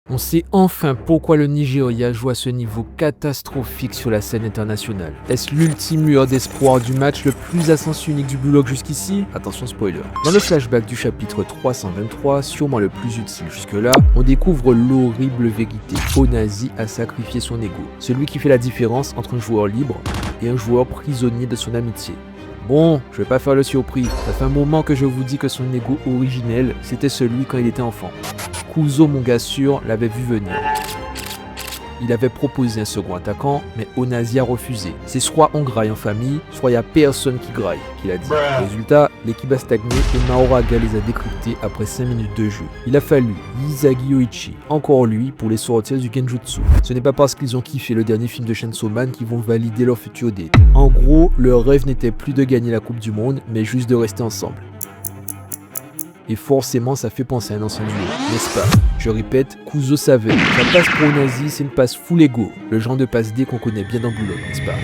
On sait enfin pourquoi le Nigeria joue à ce niveau catastrophique sur la scène internationale. Est-ce l'ultime lueur d'espoir du match le plus à sens unique du Bulldog jusqu'ici? Attention spoiler. Dans le flashback du chapitre 323, sûrement le plus utile jusque-là, on découvre l'horrible vérité. Onazi a sacrifié son ego. Celui qui fait la différence entre un joueur libre et un joueur prisonnier de son amitié. Bon, je vais pas faire le surpris. Ça fait un moment que je vous dis que son ego originel, c'était celui quand il était enfant. Kuzo, mon gars sûr, l'avait vu venir. Il avait proposé un second attaquant, mais Onazi a refusé. C'est soit on graille en famille, soit il n'y a personne qui graille, qu'il a dit. Résultat, l'équipe a stagné et Mahoraga les a décryptés après 5 minutes de jeu. Il a fallu Izagi Yoichi, encore lui, pour les sortir du Genjutsu. Ce n'est pas parce qu'ils ont kiffé le dernier film de Chainsaw Man qu'ils vont valider leur futur date. En gros, leur rêve n'était plus de gagner la Coupe du Monde, mais juste de rester ensemble. Et forcément ça fait penser à un ancien duo, n'est-ce pas? Je répète, Kuzo savait, sa passe pour Onazi c'est une passe full ego, le genre de passe D qu'on connaît bien dans Bulldog, n'est-ce pas?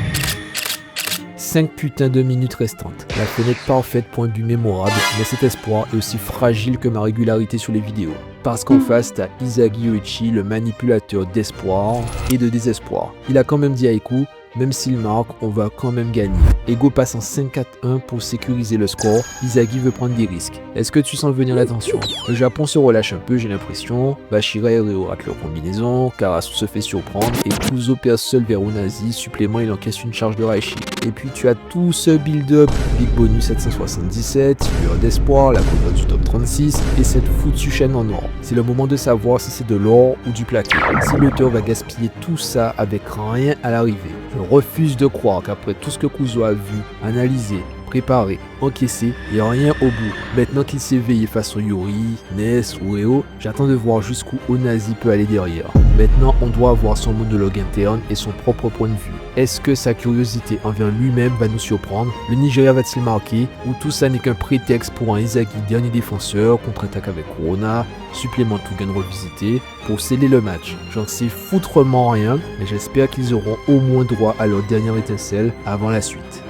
5 putains de minutes restantes, la fenêtre parfaite pour un but mémorable, mais cet espoir est aussi fragile que ma régularité sur les vidéos. Parce qu'en face, t'as Izagi Yoichi, le manipulateur d'espoir et de désespoir. Il a quand même dit à Eiko, même s'il marque, on va quand même gagner. Ego passe en 5-4-1 pour sécuriser le score. Izagi veut prendre des risques. Est-ce que tu sens venir la tension? Le Japon se relâche un peu, j'ai l'impression. Bashira et Ryo ratent leur combinaison. Karasu se fait surprendre. Et Kuzo perce seul vers Onazi. Supplément, il encaisse une charge de Raishi. Et puis tu as tout ce build-up. Big bonus 777, lueur d'espoir, la couleur du top 36 et cette foutue chaîne en or. C'est le moment de savoir si c'est de l'or ou du plaqué. Si l'auteur va gaspiller tout ça avec rien à l'arrivée. Je refuse de croire qu'après tout ce que Kuzo a vu, analysé, préparé, encaissé, il n'y a rien au bout. Maintenant qu'il s'est éveillé face au Yuri, Ness ou Reo, j'attends de voir jusqu'où Onazi peut aller derrière. Maintenant, on doit avoir son monologue interne et son propre point de vue. Est-ce que sa curiosité envers lui-même va nous surprendre? Le Nigeria va-t-il marquer? Ou tout ça n'est qu'un prétexte pour un Izagi dernier défenseur, contre-attaque avec Corona, supplément tout gain revisité, pour sceller le match? J'en sais foutrement rien, mais j'espère qu'ils auront au moins droit à leur dernière étincelle avant la suite.